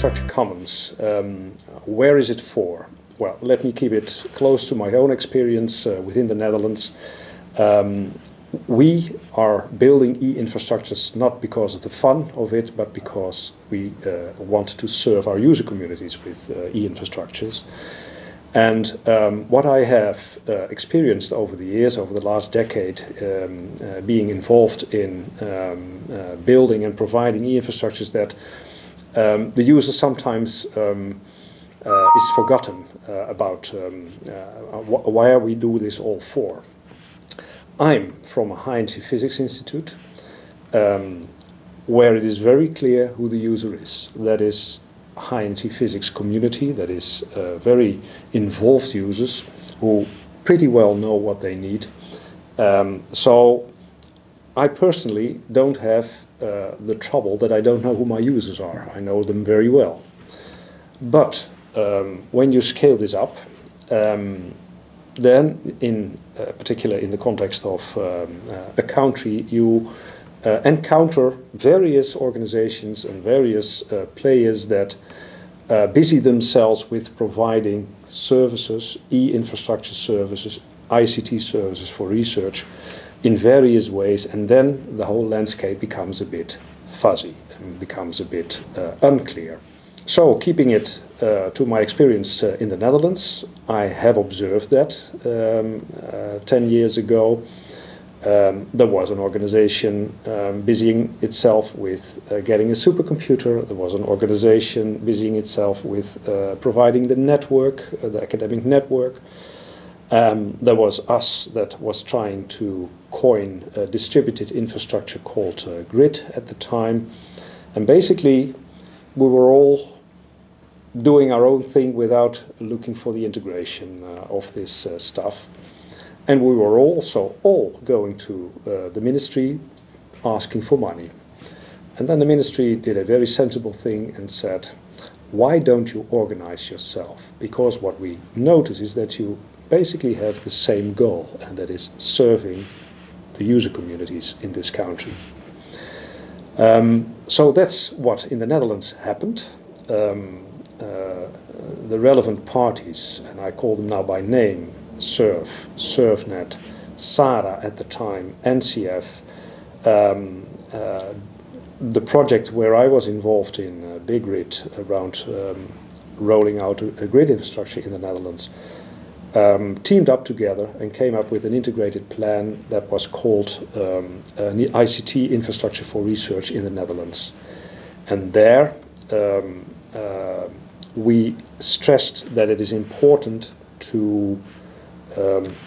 infrastructure commons, where is it for? Well, let me keep it close to my own experience within the Netherlands. We are building e-infrastructures not because of the fun of it, but because we want to serve our user communities with e-infrastructures. And what I have experienced over the years, over the last decade, being involved in building and providing e-infrastructures, that the user sometimes is forgotten about why we do this all for. I'm from a high-energy physics institute, where it is very clear who the user is. That is high-energy physics community, that is very involved users who pretty well know what they need. So I personally don't have the trouble that I don't know who my users are. I know them very well. But when you scale this up, then in particular in the context of a country, you encounter various organizations and various players that busy themselves with providing services, e-infrastructure services, ICT services for research in various ways, and then the whole landscape becomes a bit fuzzy and becomes a bit unclear. So, keeping it to my experience in the Netherlands, I have observed that 10 years ago there was an organization busying itself with getting a supercomputer. There was an organization busying itself with providing the network, the academic network. There was us that was trying to coin a distributed infrastructure called GRID at the time. And basically, we were all doing our own thing without looking for the integration of this stuff. And we were also all going to the ministry asking for money. And then the ministry did a very sensible thing and said, why don't you organize yourself? Because what we notice is that you basically have the same goal, and that is serving the user communities in this country. So that's what in the Netherlands happened. The relevant parties, and I call them now by name, SURF, SURFnet, SARA at the time, NCF, the project where I was involved in, BigGrid, around rolling out a grid infrastructure in the Netherlands, teamed up together and came up with an integrated plan that was called an ICT infrastructure for research in the Netherlands. And there we stressed that it is important to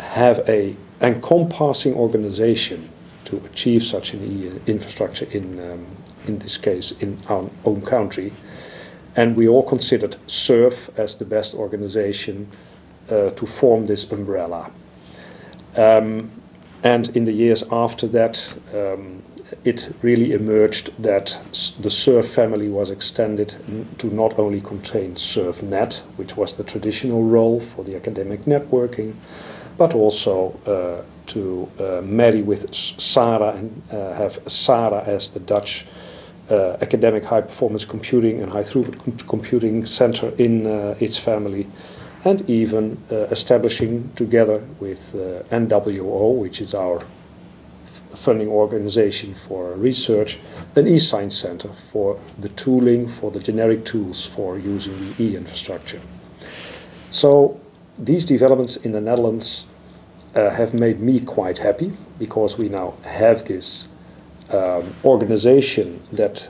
have an encompassing organization to achieve such an infrastructure in this case in our own country. And we all considered SURF as the best organization to form this umbrella. And in the years after that, it really emerged that the SURF family was extended to not only contain SURFnet, which was the traditional role for the academic networking, but also to marry with SARA and have SARA as the Dutch academic high-performance computing and high-throughput computing center in its family, and even establishing together with NWO, which is our funding organization for research, an eScience Center for the tooling, for the generic tools for using the e-infrastructure. So these developments in the Netherlands have made me quite happy, because we now have this organization that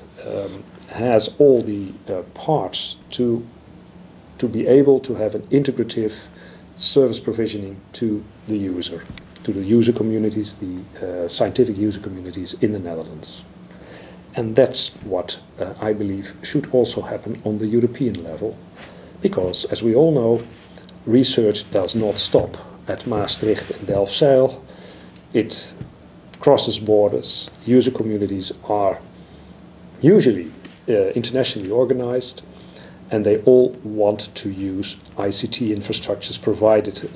has all the parts to be able to have an integrative service provisioning to the user communities, the scientific user communities in the Netherlands. And that's what I believe should also happen on the European level, because, as we all know, research does not stop at Maastricht and Delfzijl. It crosses borders. User communities are usually internationally organized, and they all want to use ICT infrastructures provided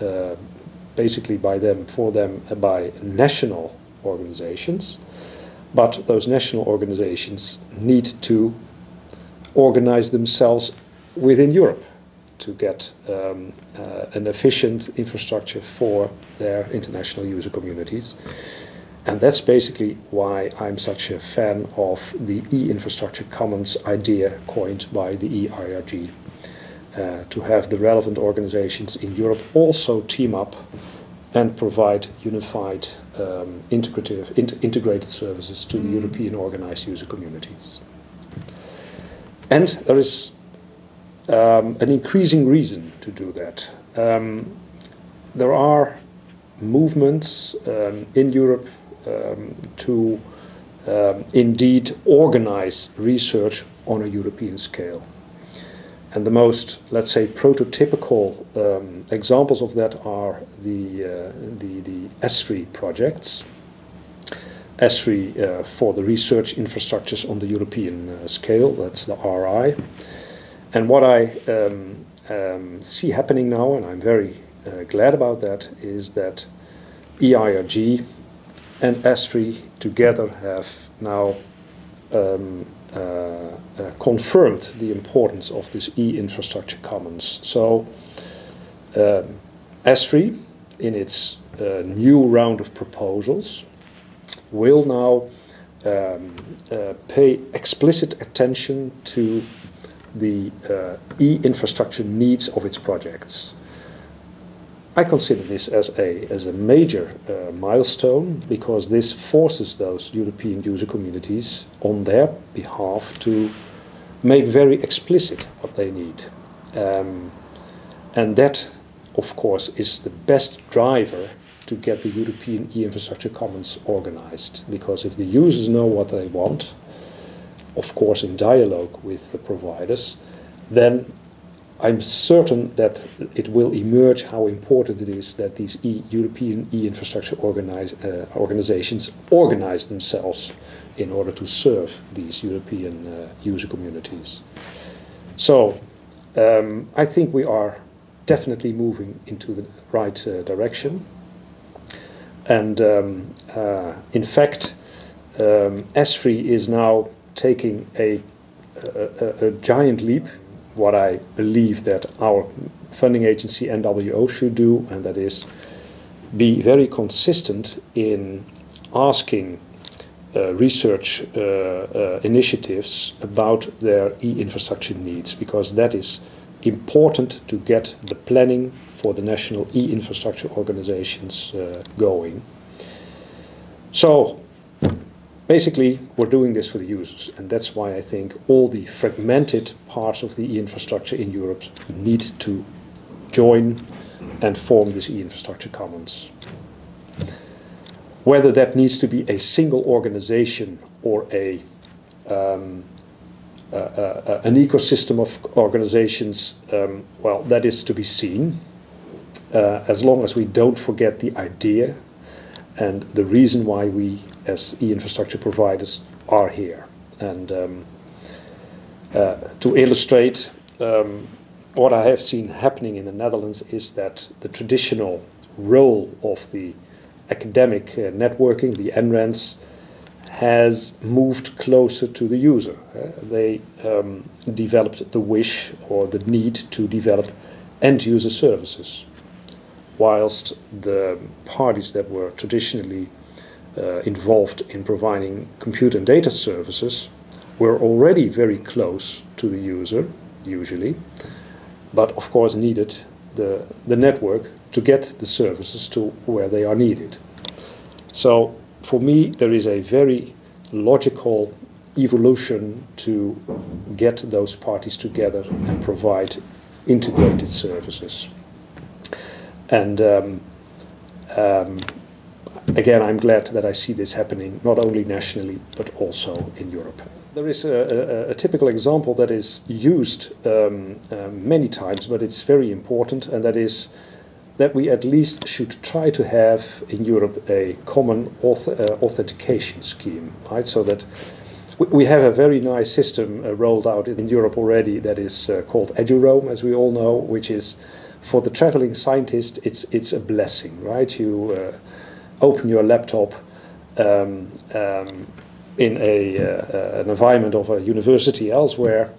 basically by national organizations. But those national organizations need to organize themselves within Europe to get an efficient infrastructure for their international user communities. And that's basically why I'm such a fan of the e-infrastructure commons idea coined by the EIRG, to have the relevant organizations in Europe also team up and provide unified, integrated services to the European organized user communities. And there is an increasing reason to do that. There are movements in Europe to indeed organize research on a European scale. And the most, let's say, prototypical examples of that are the ESFRI projects. ESFRI for the research infrastructures on the European scale, that's the RI. And what I see happening now, and I'm very glad about that, is that EIRG and ESFRI together have now confirmed the importance of this e-infrastructure commons. So ESFRI, in its new round of proposals, will now pay explicit attention to the e-infrastructure needs of its projects. I consider this as a major milestone, because this forces those European user communities on their behalf to make very explicit what they need. And that, of course, is the best driver to get the European e-infrastructure commons organized. Because if the users know what they want, of course in dialogue with the providers, then I'm certain that it will emerge how important it is that these European e-infrastructure organizations organize themselves in order to serve these European user communities. So I think we are definitely moving into the right direction. And in fact, ESFRI is now taking a giant leap, what I believe that our funding agency NWO should do, and that is be very consistent in asking research initiatives about their e-infrastructure needs, because that is important to get the planning for the national e-infrastructure organizations going. So basically, we're doing this for the users, and that's why I think all the fragmented parts of the e-infrastructure in Europe need to join and form this e-infrastructure commons. Whether that needs to be a single organization or an ecosystem of organizations, well, that is to be seen, as long as we don't forget the idea and the reason why we, as e-infrastructure providers, are here. And to illustrate, what I have seen happening in the Netherlands is that the traditional role of the academic networking, the NRENs, has moved closer to the user. They developed the wish or the need to develop end-user services, whilst the parties that were traditionally involved in providing compute and data services were already very close to the user, usually, but of course needed the network to get the services to where they are needed. So for me, there is a very logical evolution to get those parties together and provide integrated services. And again, I'm glad that I see this happening not only nationally but also in Europe. There is a typical example that is used many times, but it's very important, and that is that we at least should try to have in Europe a common authentication scheme, right? So that we have a very nice system rolled out in Europe already that is called EduRoam, as we all know, which is for the traveling scientist, it's a blessing, right? You open your laptop in an environment of a university elsewhere,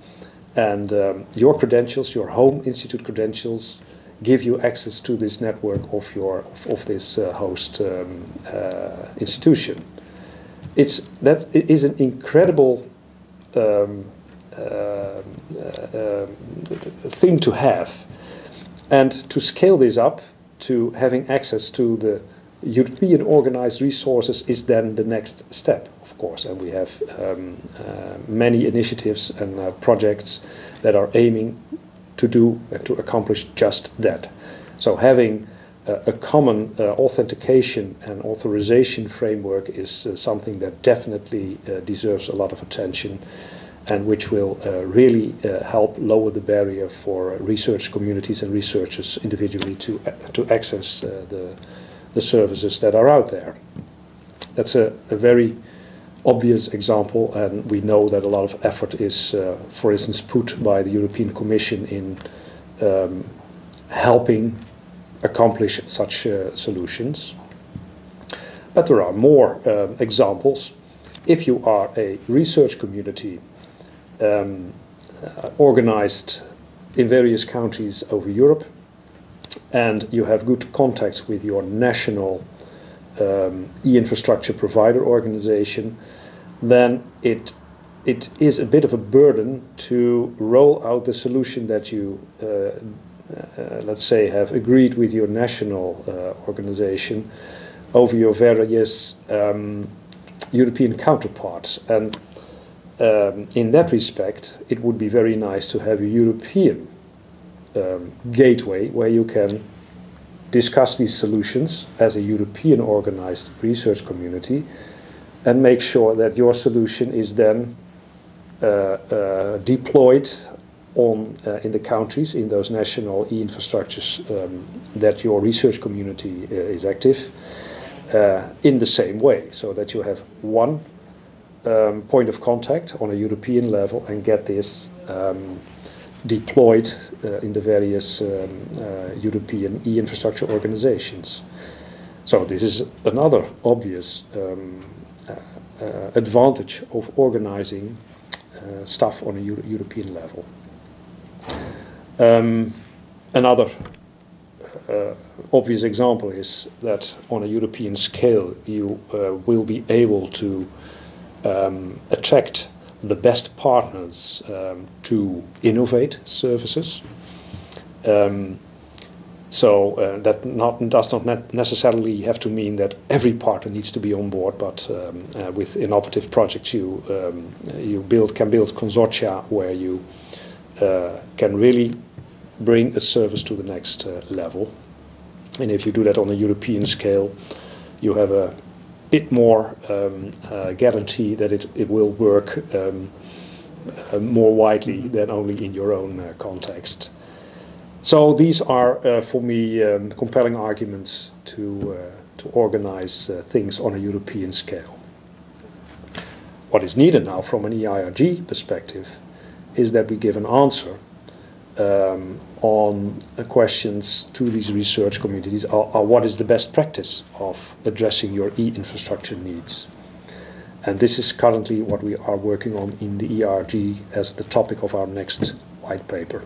And your credentials, your home institute credentials, give you access to this network of this host institution. That is an incredible thing to have, and to scale this up to having access to the European organized resources is then the next step, of course, and we have many initiatives and projects that are aiming to do and to accomplish just that. So having a common authentication and authorization framework is something that definitely deserves a lot of attention, and which will really help lower the barrier for research communities and researchers individually to access the services that are out there. That's a very obvious example, and we know that a lot of effort is, for instance, put by the European Commission in helping accomplish such solutions. But there are more examples. If you are a research community organized in various countries over Europe, and you have good contacts with your national e-infrastructure provider organization, then it is a bit of a burden to roll out the solution that you, let's say, have agreed with your national organization over your various European counterparts. And in that respect, it would be very nice to have a European gateway where you can discuss these solutions as a European organized research community and make sure that your solution is then deployed in the countries, in those national e-infrastructures that your research community is active, in the same way, so that you have one point of contact on a European level and get this deployed in the various European e-infrastructure organizations. So this is another obvious advantage of organizing stuff on a European level. Another obvious example is that on a European scale you will be able to attract the best partners to innovate services. So that does not necessarily have to mean that every partner needs to be on board, but with innovative projects you can build consortia where you can really bring a service to the next level. And if you do that on a European scale, you have a bit more guarantee that it will work more widely than only in your own context. So these are, for me, compelling arguments to organize things on a European scale. What is needed now from an EIRG perspective is that we give an answer on questions to these research communities, are what is the best practice of addressing your e-infrastructure needs. And this is currently what we are working on in the EIRG as the topic of our next white paper.